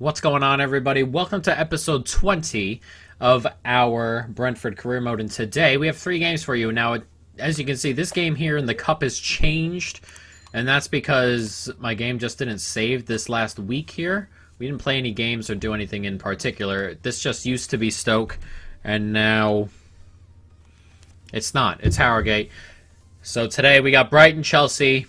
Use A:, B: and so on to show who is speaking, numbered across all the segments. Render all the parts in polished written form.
A: What's going on, everybody? Welcome to episode 20 of our Brentford career mode, and today we have 3 games for you. Now, as you can see, this game here in the cup has changed, and that's because my game just didn't save this last week here. We didn't play any games or do anything in particular. This just used to be Stoke, and now it's not. It's Harrogate. So today we got Brighton, Chelsea,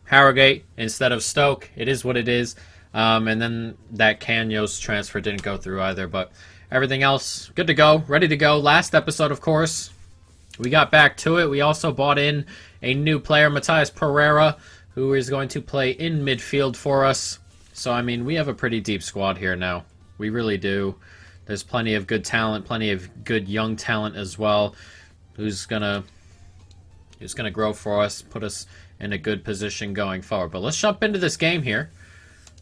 A: Harrogate instead of Stoke. It is what it is. And then that Kanyos transfer didn't go through either, but everything else good to go, ready to go. Last episode, of course, we got back to it. We also bought in a new player, Matthias Pereira, who is going to play in midfield for us. So, I mean, we have a pretty deep squad here now. We really do. There's plenty of good talent, plenty of good young talent as well, who's gonna grow for us, put us in a good position going forward. But let's jump into this game here.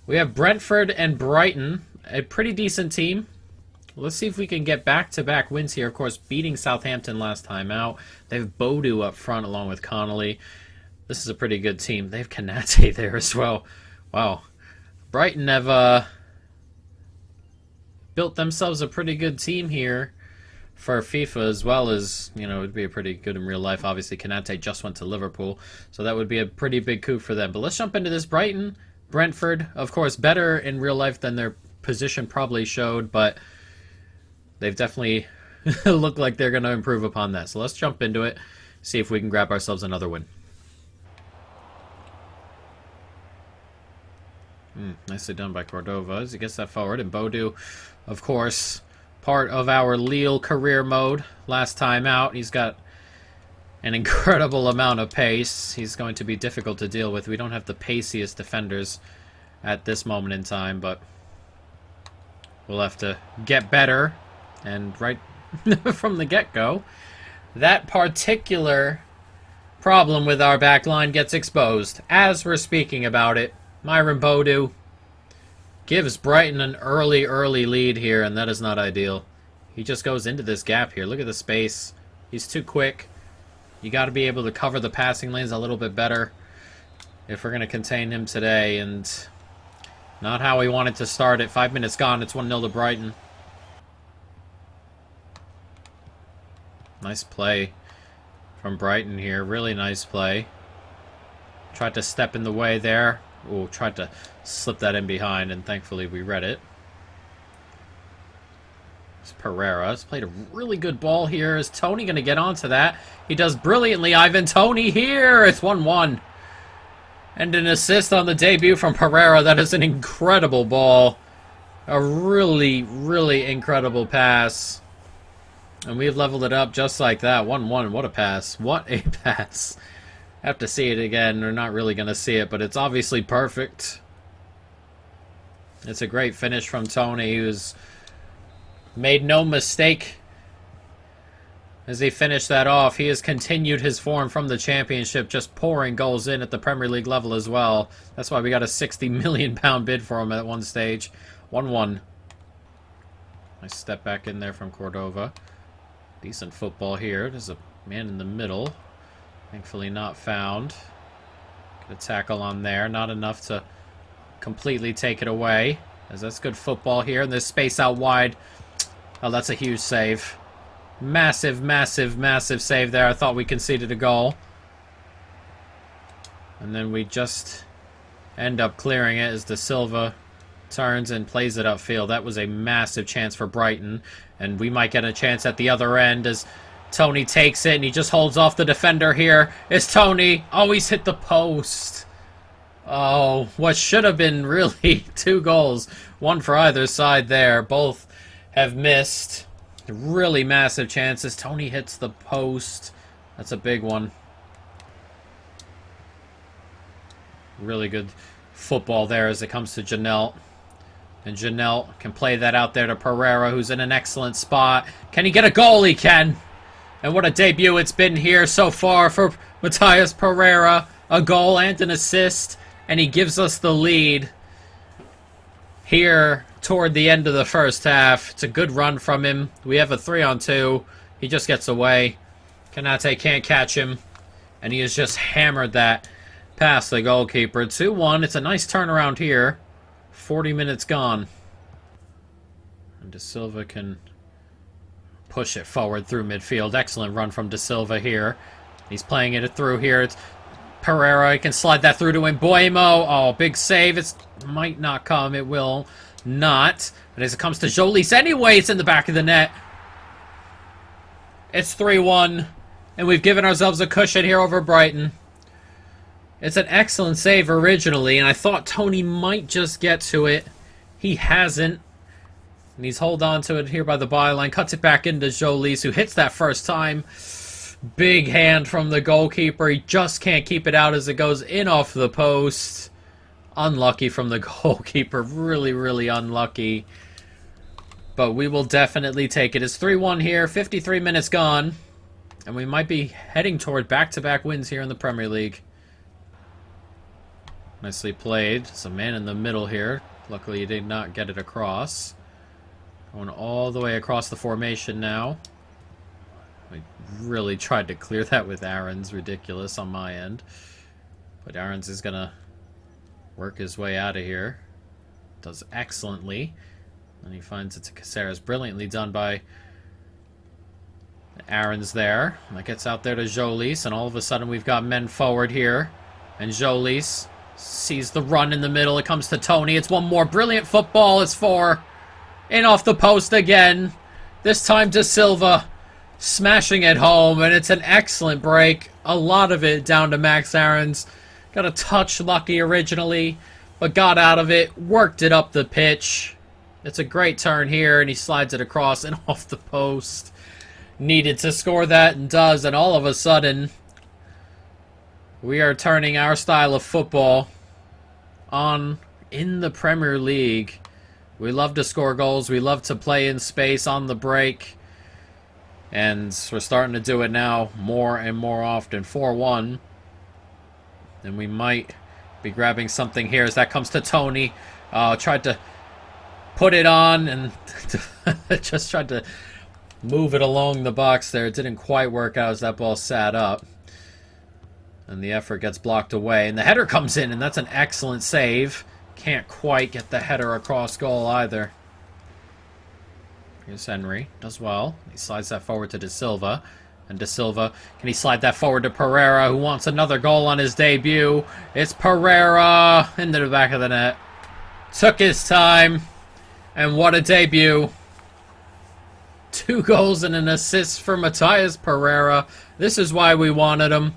A: We have Brentford and Brighton, a pretty decent team. Let's see if we can get back-to-back wins here. Of course, beating Southampton last time out. They have Bodu up front along with Connolly. This is a pretty good team. They have Kanate there as well. Wow. Brighton have built themselves a pretty good team here for FIFA, as well as, you know, it would be a pretty good in real life. Obviously, Kanate just went to Liverpool, so that would be a pretty big coup for them. But let's jump into this. Brighton, Brentford, of course, better in real life than their position probably showed, but they've definitely looked like they're going to improve upon that. So let's jump into it, see if we can grab ourselves another win. Nicely done by Cordova as he gets that forward. And Bodu, of course, part of our Lille career mode last time out. He's got an incredible amount of pace. He's going to be difficult to deal with. We don't have the paciest defenders at this moment in time, but we'll have to get better. And right from the get-go, that particular problem with our back line gets exposed. As we're speaking about it, Myron Bodu gives Brighton an early lead here, and that is not ideal. He just goes into this gap here. Look at the space. He's too quick. You got to be able to cover the passing lanes a little bit better if we're going to contain him today, and not how we wanted to start it. 5 minutes gone. It's 1-0 to Brighton. Nice play from Brighton here. Really nice play. Tried to step in the way there. Ooh, tried to slip that in behind, and thankfully we read it. It's Pereira has played a really good ball here. Is Tony going to get onto that? He does brilliantly. Ivan Toney here. It's 1-1. And an assist on the debut from Pereira. That is an incredible ball. A really incredible pass. And we've leveled it up just like that. 1-1. What a pass. What a pass. Have to see it again. We're not really going to see it, but it's obviously perfect. It's a great finish from Tony, who's made no mistake as he finished that off. He has continued his form from the Championship, just pouring goals in at the Premier League level as well. That's why we got a £60 million bid for him at one stage. 1-1. Nice step back in there from Cordova. Decent football here. There's a man in the middle. Thankfully not found. Get a tackle on there. Not enough to completely take it away, as that's good football here. And there's space out wide. Oh, that's a huge save. Massive save there. I thought we conceded a goal. And then we just end up clearing it as De Silva turns and plays it upfield. That was a massive chance for Brighton. And we might get a chance at the other end as Tony takes it, and he just holds off the defender here. It's Tony. Oh, he's hit the post. Oh, what should have been really 2 goals. One for either side there. Both have missed. Really massive chances. Tony hits the post. That's a big one. Really good football there as it comes to Janelle. And Janelle can play that out there to Pereira, who's in an excellent spot. Can he get a goal? He can. And what a debut it's been here so far for Matthias Pereira. A goal and an assist. And he gives us the lead here toward the end of the first half. It's a good run from him. We have a 3-on-2. He just gets away. Kanate can't catch him. And he has just hammered that past the goalkeeper. 2-1. It's a nice turnaround here 40 minutes gone. And De Silva can push it forward through midfield. Excellent run from De Silva here. He's playing it through here. It's Pereira. He can slide that through to Mbuemo. Oh, big save. It might not come. It will not. But as it comes to Jolis anyway, it's in the back of the net. It's 3-1. And we've given ourselves a cushion here over Brighton. It's an excellent save originally, and I thought Tony might just get to it. He hasn't. And he's hold on to it here by the byline. Cuts it back into Jolis, who hits that first time. Big hand from the goalkeeper. He just can't keep it out as it goes in off the post. Unlucky from the goalkeeper. Really, really unlucky. But we will definitely take it. It's 3-1 here. 53 minutes gone. And we might be heading toward back-to-back wins here in the Premier League. Nicely played. There's a man in the middle here. Luckily he did not get it across. Going all the way across the formation now. I really tried to clear that with Aarons. Ridiculous on my end. But Aarons is going to work his way out of here. Does excellently. And he finds it to Caceres. Brilliantly done by Aarons there. And that gets out there to Jolis. And all of a sudden we've got men forward here. And Jolis sees the run in the middle. It comes to Tony. It's one more. Brilliant football. It's 4. In off the post again. This time De Silva smashing it home. And it's an excellent break. A lot of it down to Max Aarons. Got a touch lucky originally. But got out of it. Worked it up the pitch. It's a great turn here. And he slides it across and off the post. Needed to score that and does. And all of a sudden, we are turning our style of football on in the Premier League. We love to score goals. We love to play in space on the break. And we're starting to do it now more and more often. 4-1. And we might be grabbing something here as that comes to Tony. Tried to put it on and just tried to move it along the box there. It didn't quite work out as that ball sat up. And the effort gets blocked away. And the header comes in, and that's an excellent save. Can't quite get the header across goal either. Here's Henry. Does well. He slides that forward to De Silva. And De Silva, can he slide that forward to Pereira, who wants another goal on his debut? It's Pereira into the back of the net. Took his time. And what a debut. 2 goals and an assist for Matthias Pereira. This is why we wanted him.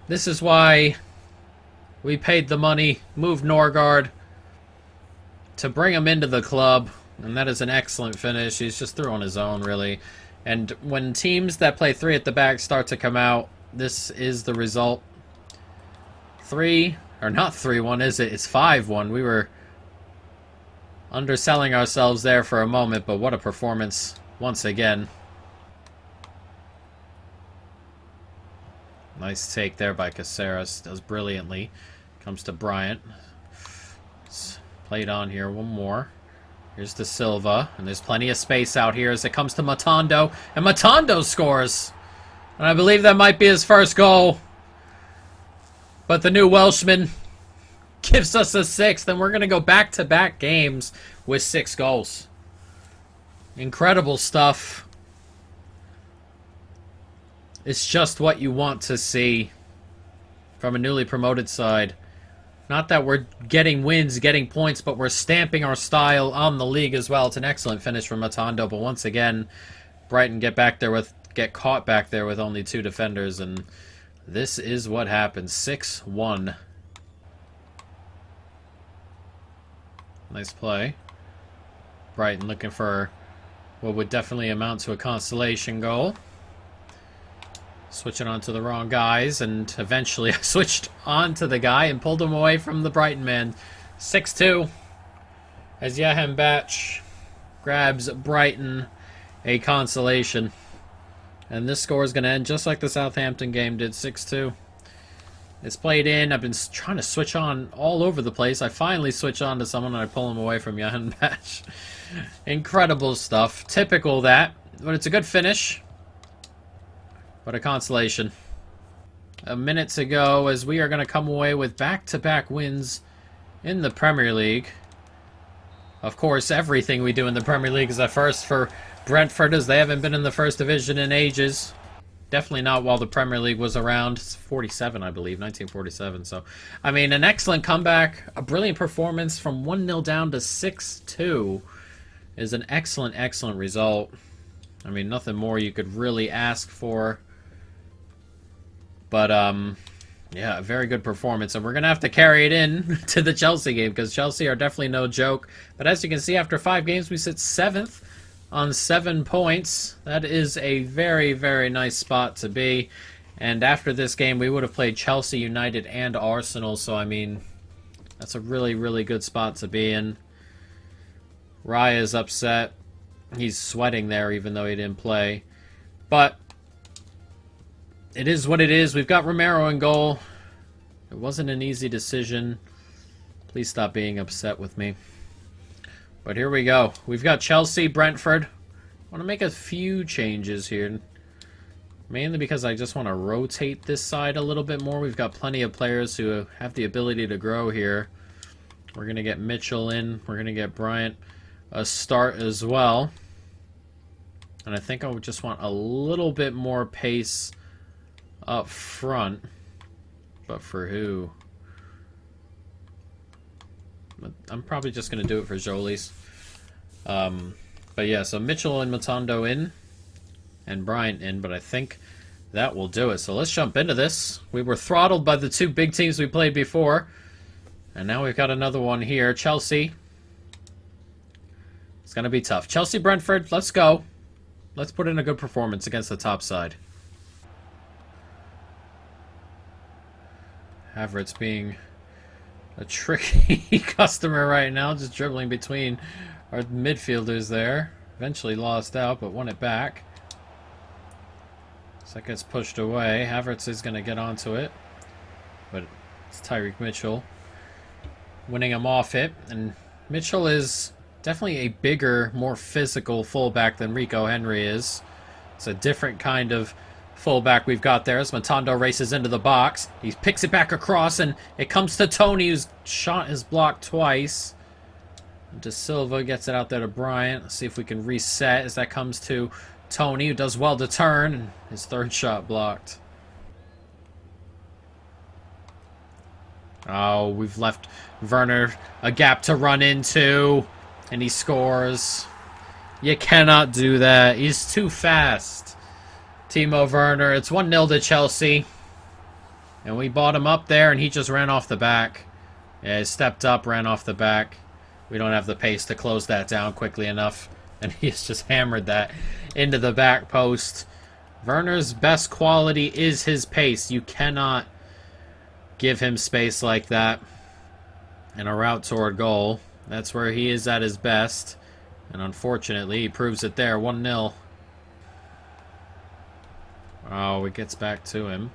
A: This is why we paid the money, moved Norgard to bring him into the club. And that is an excellent finish. He's just through on his own, really. And when teams that play 3 at the back start to come out, this is the result. 3, or not 3-1, is it? It's 5-1. We were underselling ourselves there for a moment, but what a performance once again. Nice take there by Caceres. Does brilliantly. Comes to Bryant. It's played on here. One more. Here's De Silva. And there's plenty of space out here as it comes to Matondo. And Matondo scores. And I believe that might be his first goal. But the new Welshman gives us a 6th. And we're going to go back-to-back games with 6 goals. Incredible stuff. It's just what you want to see from a newly promoted side. Not that we're getting wins, getting points, but we're stamping our style on the league as well. It's an excellent finish from Matondo, but once again, Brighton get caught back there with only 2 defenders, and this is what happens. 6-1. Nice play. Brighton looking for what would definitely amount to a consolation goal. Switching on to the wrong guys, and eventually I switched on to the guy and pulled him away from the Brighton man. 6-2 as Yahem Batch grabs Brighton a consolation. And this score is going to end just like the Southampton game did, 6-2. It's played in. I've been trying to switch on all over the place. I finally switch on to someone and I pull him away from Yahem Batch. Incredible stuff. Typical that, but it's a good finish. What a consolation. A minute to go as we are going to come away with back-to-back wins in the Premier League. Of course, everything we do in the Premier League is a first for Brentford, as they haven't been in the first division in ages. Definitely not while the Premier League was around. It's 47, I believe, 1947. So, I mean, an excellent comeback, a brilliant performance from 1-0 down to 6-2 is an excellent, excellent result. I mean, nothing more you could really ask for. But, yeah, a very good performance. And we're going to have to carry it in to the Chelsea game, because Chelsea are definitely no joke. But as you can see, after 5 games, we sit 7th on 7 points. That is a very, very nice spot to be. And after this game, we would have played Chelsea, United, and Arsenal. So, I mean, that's a really, really good spot to be in. Raya is upset. He's sweating there, even though he didn't play. But it is what it is. We've got Romero in goal. It wasn't an easy decision. Please stop being upset with me. But here we go. We've got Chelsea, Brentford. I want to make a few changes here. Mainly because I just want to rotate this side a little bit more. We've got plenty of players who have the ability to grow here. We're going to get Mitchell in. We're going to get Bryant a start as well. And I think I would just want a little bit more pace up front. But for who? I'm probably just going to do it for Jolies. But yeah, so Mitchell and Matondo in. And Bryant in. But I think that will do it. So let's jump into this. We were throttled by the 2 big teams we played before. And now we've got another one here. Chelsea. It's going to be tough. Chelsea, Brentford, let's go. Let's put in a good performance against the top side. Havertz being a tricky customer right now, just dribbling between our midfielders there. Eventually lost out, but won it back. So that gets pushed away. Havertz is going to get onto it. But it's Tyreek Mitchell winning him off it. And Mitchell is definitely a bigger, more physical fullback than Rico Henry is. It's a different kind of fullback we've got there as Matondo races into the box. He picks it back across, and it comes to Tony, who's shot his block twice. De Silva gets it out there to Bryant. Let's see if we can reset as that comes to Tony, who does well to turn, and his 3rd shot blocked. Oh, we've left Werner a gap to run into. And he scores. You cannot do that. He's too fast. Timo Werner. It's 1-0 to Chelsea. And we bought him up there, and he just ran off the back. Yeah, he stepped up, ran off the back. We don't have the pace to close that down quickly enough. And he's just hammered that into the back post. Werner's best quality is his pace. You cannot give him space like that. And a route toward goal. That's where he is at his best. And unfortunately, he proves it there. 1-0. Oh, it gets back to him.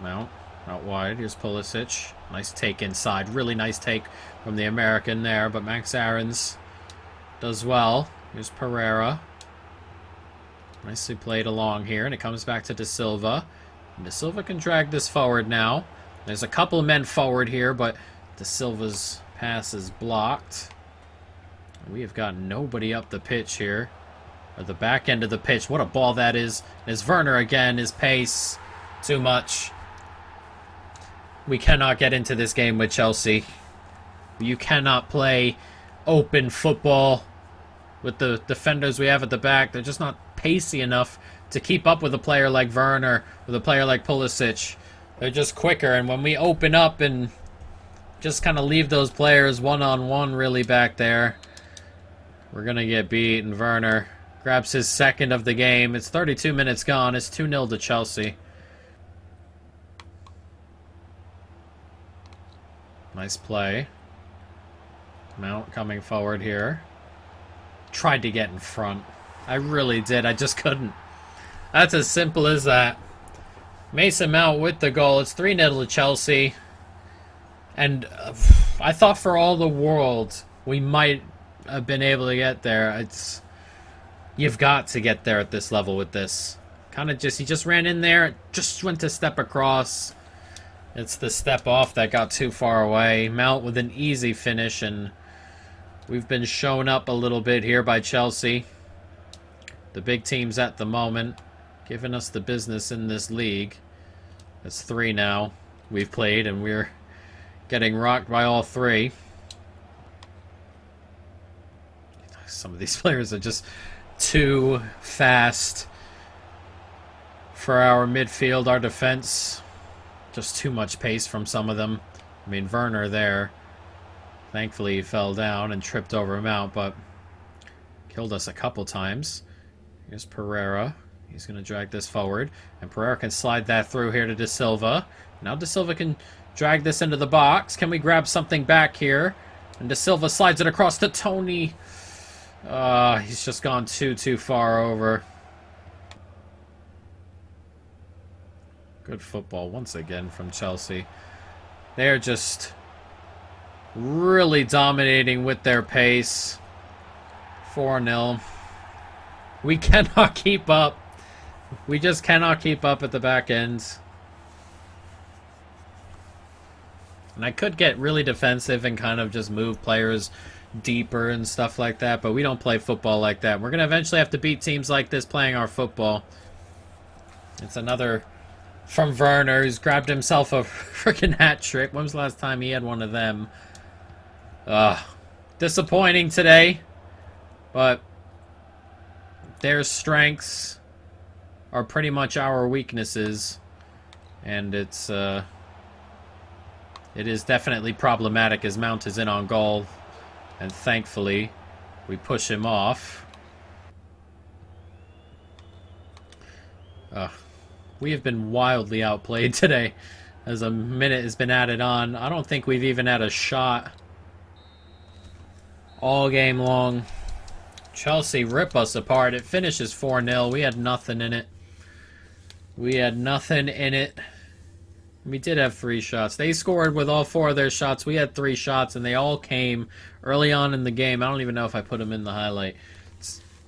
A: Mount. Out wide. Here's Pulisic. Nice take inside. Really nice take from the American there. But Max Aarons does well. Here's Pereira. Nicely played along here. And it comes back to De Silva. And De Silva can drag this forward now. There's a couple of men forward here, but De Silva's pass is blocked. We have got nobody up the pitch here. Or the back end of the pitch. What a ball that is. There's Werner again. His pace. Too much. We cannot get into this game with Chelsea. You cannot play open football with the defenders we have at the back. They're just not pacey enough to keep up with a player like Werner, with a player like Pulisic. They're just quicker. And when we open up and just kind of leave those players one-on-one really back there, we're going to get beat. And Werner grabs his 2nd of the game. It's 32 minutes gone. It's 2-0 to Chelsea. Nice play. Mount coming forward here. Tried to get in front. I really did. I just couldn't. That's as simple as that. Mason Mount with the goal. It's 3-0 to Chelsea. And I thought for all the world we might have been able to get there. You've got to get there at this level with this. He just ran in there, just went to step across. It's the step off that got too far away. Mount with an easy finish, and we've been shown up a little bit here by Chelsea. The big teams at the moment, giving us the business in this league. That's 3 now we've played, and we're getting rocked by all 3. Some of these players are just too fast for our midfield, our defense. Just too much pace from some of them. I mean, Werner there, thankfully he fell down and tripped over Mount, but killed us a couple times. Here's Pereira. He's going to drag this forward, and Pereira can slide that through here to De Silva. Now De Silva can drag this into the box. Can we grab something back here? And De Silva slides it across to Tony. He's just gone too far over. Good football once again from Chelsea. They're just really dominating with their pace. 4-0. We cannot keep up. We just cannot keep up at the back end. And I could get really defensive and kind of just move players deeper and stuff like that, but we don't play football like that. We're going to eventually have to beat teams like this playing our football. It's another from Werner, who's grabbed himself a freaking hat trick. When was the last time he had one of them? Disappointing today, but their strengths are pretty much our weaknesses, and it is definitely problematic as Mount is in on goal, and thankfully we push him off. We have been wildly outplayed today as a minute has been added on. I don't think we've even had a shot all game long. Chelsea rip us apart. It finishes 4-0. We had nothing in it. We had nothing in it. We did have 3 shots. They scored with all 4 of their shots. We had 3 shots, and they all came early on in the game. I don't even know if I put them in the highlight.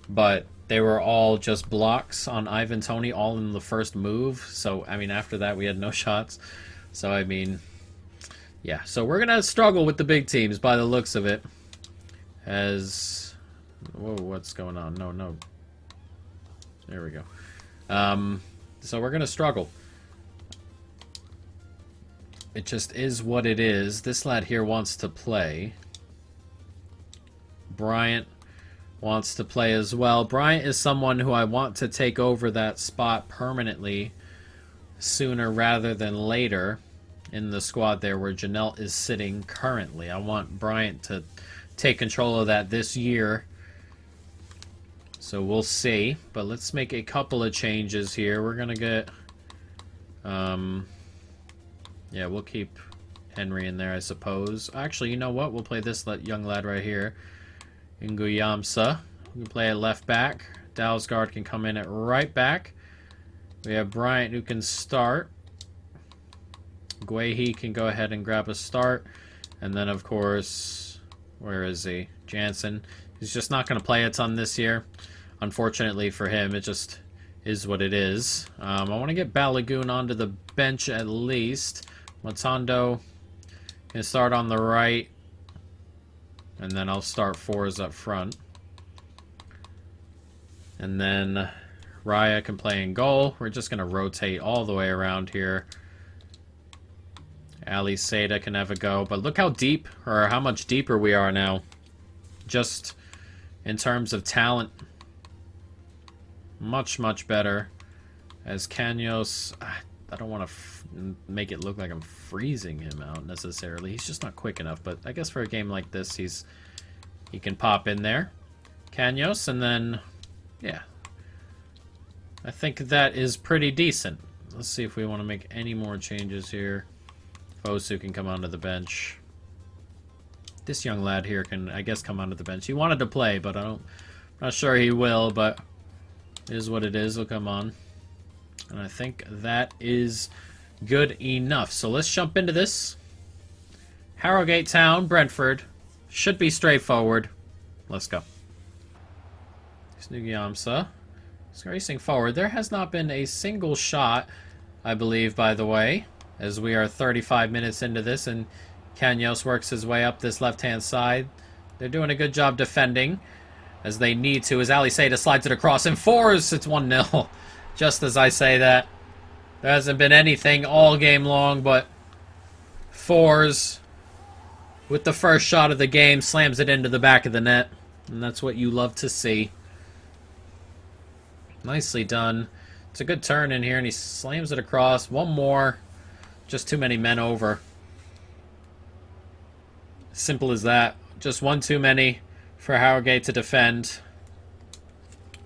A: But they were all just blocks on Ivan Toney, all in the first move. So, I mean, after that, we had no shots. So, I mean, yeah. So, we're going to struggle with the big teams by the looks of it. As... Whoa, what's going on? No. There we go. So, we're going to struggle. It just is what it is. This lad here wants to play. Bryant wants to play as well. Bryant is someone who I want to take over that spot permanently sooner rather than later in the squad there where Janelle is sitting currently. I want Bryant to take control of that this year. So we'll see. But let's make a couple of changes here. We're going to get... yeah, we'll keep Henry in there, I suppose. Actually, you know what? We'll play this young lad right here. Nguyamsa. We can play at left back. Dalsgaard can come in at right back. We have Bryant who can start. Guehi can go ahead and grab a start. And then, of course, where is he? Jansen. He's just not going to play a ton this year. Unfortunately for him, it just is what it is. I want to get Balagoon onto the bench at least. Matondo can start on the right. And then I'll start 4s up front. And then Raya can play in goal. We're just going to rotate all the way around here. Ali Seda can have a go. But look how deep, or how much deeper we are now. Just in terms of talent. Much, much better. As Canos, I don't want to make it look like I'm freezing him out necessarily. He's just not quick enough. But I guess for a game like this, he can pop in there. Canos, and then, yeah. I think that is pretty decent. Let's see if we want to make any more changes here. Fosu can come onto the bench. This young lad here can, I guess, come onto the bench. He wanted to play, but I'm not sure he will, but it is what it is. He'll come on. And I think that is good enough. So let's jump into this. Harrogate Town, Brentford. Should be straightforward. Let's go. Snugiyamsa. He's racing forward. There has not been a single shot, I believe, by the way. as we are 35 minutes into this, and Kanyos works his way up this left-hand side. They're doing a good job defending, as they need to, as Ali Seda slides it across and fours. It's 1-0. Just as I say that. There hasn't been anything all game long, but fours with the first shot of the game, slams it into the back of the net. And that's what you love to see. Nicely done. It's a good turn in here, and he slams it across. One more. Just too many men over. Simple as that. Just one too many for Harrogate to defend.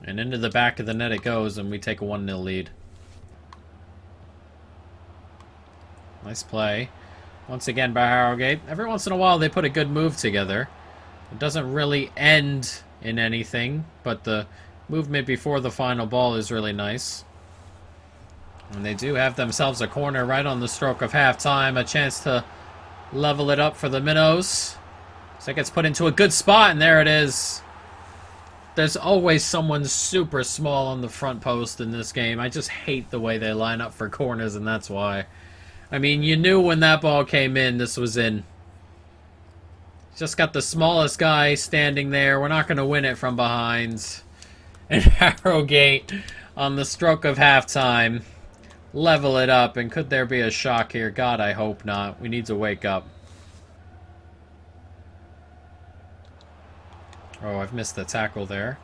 A: And into the back of the net it goes, and we take a 1-0 lead. Nice play. Once again by Harrogate. Every once in a while they put a good move together. It doesn't really end in anything, but the movement before the final ball is really nice. And they do have themselves a corner right on the stroke of halftime. A chance to level it up for the Minnows. So it gets put into a good spot, and there it is. There's always someone super small on the front post in this game. I just hate the way they line up for corners, and that's why. I mean, you knew when that ball came in, this was in. Just got the smallest guy standing there. We're not going to win it from behind. And Harrogate, on the stroke of halftime, level it up. And could there be a shock here? God, I hope not. We need to wake up. Oh, I've missed the tackle there.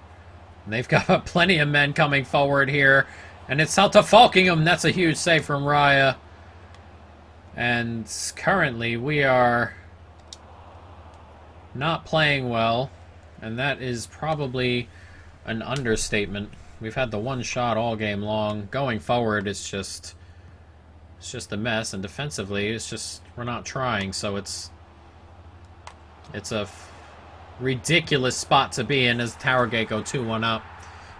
A: And they've got plenty of men coming forward here. And it's out to Falkingham. That's a huge save from Raya. And currently we are not playing well. And that is probably an understatement. We've had the one shot all game long. Going forward, it's just a mess. And defensively, it's just, we're not trying. So it's a ridiculous spot to be in as Harrogate go 2-1 up.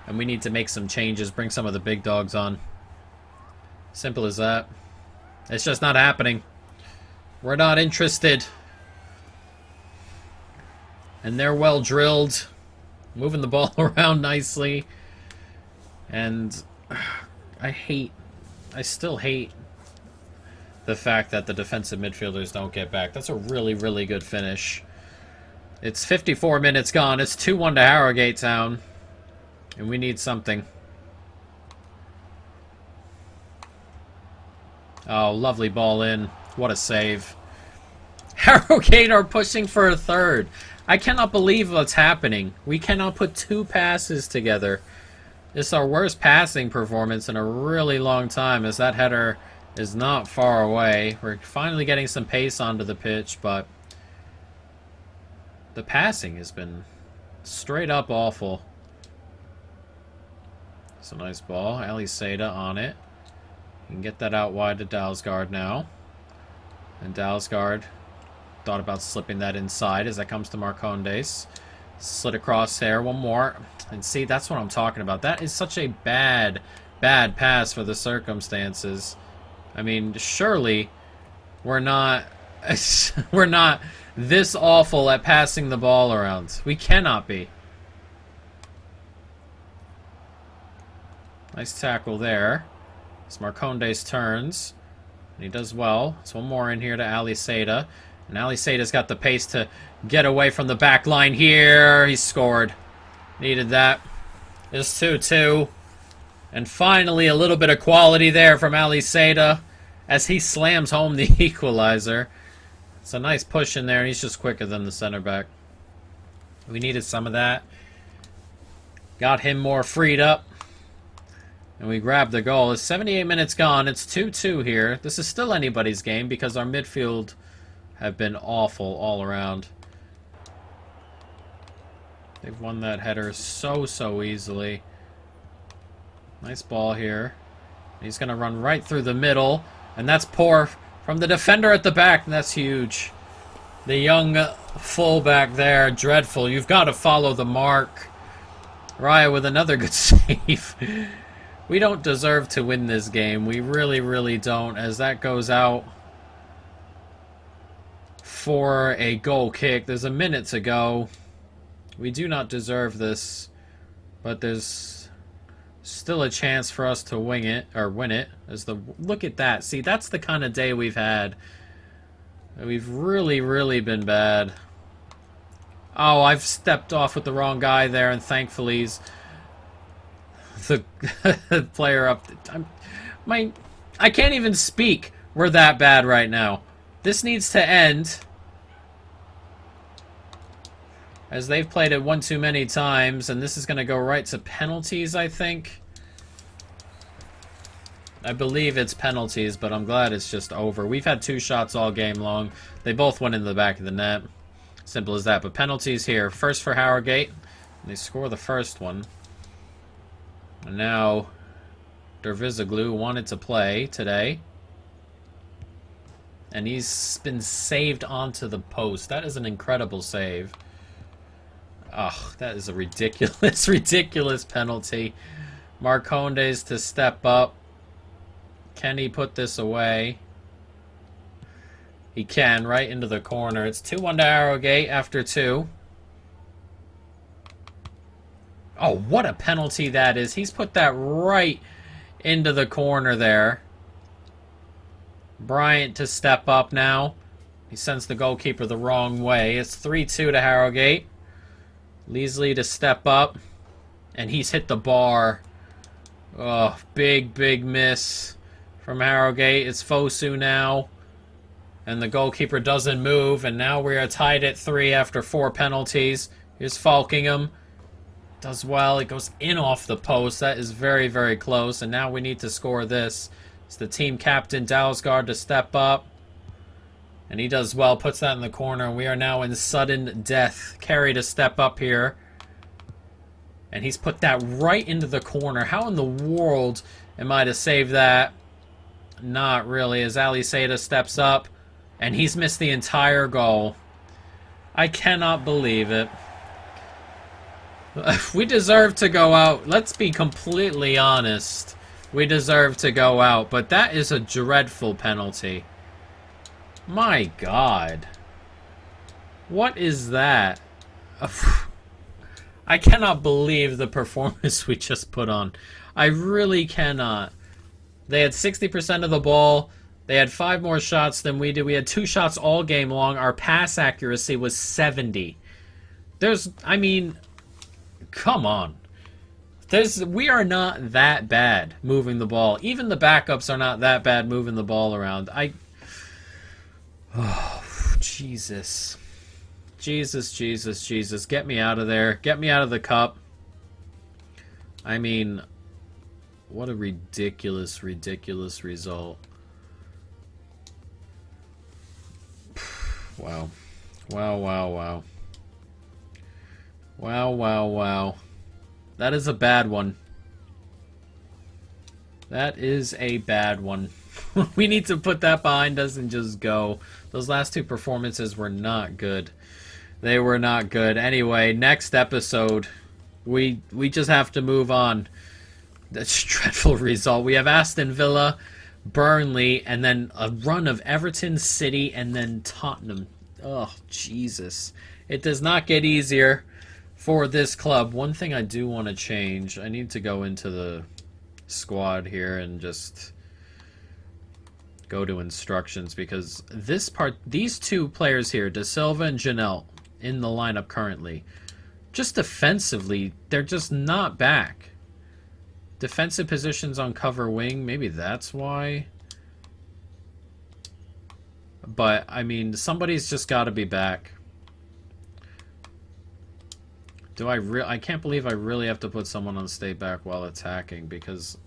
A: And we need to make some changes, bring some of the big dogs on. Simple as that. It's just not happening. We're not interested. And they're well drilled. Moving the ball around nicely. And I still hate the fact that the defensive midfielders don't get back. That's a really, really good finish. It's 54 minutes gone. It's 2-1 to Harrogate Town. And we need something. Oh, lovely ball in. What a save. Harrogate are pushing for a third. I cannot believe what's happening. We cannot put two passes together. It's our worst passing performance in a really long time, as that header is not far away. We're finally getting some pace onto the pitch, but the passing has been straight up awful. It's a nice ball. Ali Seda on it. You can get that out wide to Dalsgaard now. And Dalsgaard thought about slipping that inside as that comes to Marcondes. Slid across there. One more. And see, that's what I'm talking about. That is such a bad pass for the circumstances. I mean, surely we're not we're not this awful at passing the ball around. We cannot be. Nice tackle there. As Marcondes turns. And he does well. It's one more in here to Ali Seda. And Ali Seda's got the pace to get away from the back line here. He scored. Needed that. It's 2-2. And finally a little bit of quality there from Ali Seda as he slams home the equalizer. It's a nice push in there, and he's just quicker than the center back. We needed some of that. Got him more freed up. And we grabbed the goal. It's 78 minutes gone. It's 2-2 here. This is still anybody's game because our midfield have been awful all around. They've won that header so easily. Nice ball here. He's going to run right through the middle. And that's poor from the defender at the back. And that's huge. The young fullback there. Dreadful. You've got to follow the mark. Raya with another good save. We don't deserve to win this game. We really don't. As that goes out for a goal kick. There's a minute to go. We do not deserve this. But there's Still a chance for us to win it. Look at that. See, that's the kind of day we've had. We've really, really been bad. Oh, I've stepped off with the wrong guy there, and thankfully he's the player up. I can't even speak. We're that bad right now. This needs to end, as they've played it one too many times, and this is going to go right to penalties, I think. I believe it's penalties, but I'm glad it's just over. We've had 2 shots all game long. They both went in the back of the net. Simple as that. But penalties here. First for Harrogate. They score the first one. And now Dervizoglu wanted to play today. And he's been saved onto the post. That is an incredible save. Ugh, that is a ridiculous, ridiculous penalty. Marcondes to step up. Can he put this away? He can, right into the corner. It's 2-1 to Harrogate after 2. Oh, what a penalty that is. He's put that right into the corner there. Bryant to step up now. He sends the goalkeeper the wrong way. It's 3-2 to Harrogate. Leasley to step up. And he's hit the bar. Oh, big, big miss from Harrogate. It's Fosu now. And the goalkeeper doesn't move. And now we are tied at 3 after 4 penalties. Here's Falkingham. Does well. It goes in off the post. That is very, very close. And now we need to score this. It's the team captain, Dalsgaard, to step up. And he does well. Puts that in the corner. We are now in sudden death. Carey to step up here. And he's put that right into the corner. How in the world am I to save that? Not really. As Ali Seda steps up. And he's missed the entire goal. I cannot believe it. We deserve to go out. Let's be completely honest. We deserve to go out. But that is a dreadful penalty. My God. What is that? I cannot believe the performance we just put on. I really cannot. They had 60% of the ball. They had 5 more shots than we did. We had 2 shots all game long. Our pass accuracy was 70. I mean, come on. We are not that bad moving the ball. Even the backups are not that bad moving the ball around. Oh, Jesus. Jesus, Jesus, Jesus. Get me out of there. Get me out of the cup. I mean, what a ridiculous, ridiculous result. Wow. Wow, wow, wow. Wow, wow, wow. That is a bad one. That is a bad one. We need to put that behind us and just go. Those last 2 performances were not good. They were not good. Anyway, next episode, we just have to move on. That's a dreadful result. We have Aston Villa, Burnley, and then a run of Everton, City, and then Tottenham. Oh, Jesus. It does not get easier for this club. One thing I do want to change, I need to go into the squad here and just go to instructions, because these 2 players here, De Silva and Janelle, in the lineup currently, just defensively, they're just not back. Defensive positions on cover wing, maybe that's why. But, I mean, somebody's just got to be back. I can't believe I really have to put someone on stay back while attacking, because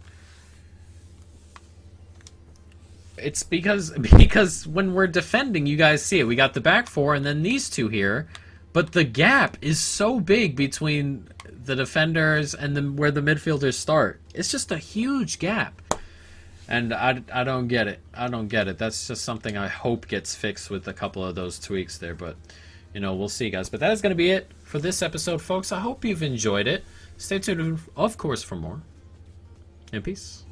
A: it's because when we're defending, you guys see it. We got the back 4 and then these 2 here, but the gap is so big between the defenders and where the midfielders start. It's just a huge gap. And I don't get it. I don't get it. That's just something I hope gets fixed with a couple of those tweaks there. But, you know, we'll see, guys. But that is going to be it for this episode, folks. I hope you've enjoyed it. Stay tuned, of course, for more. And peace.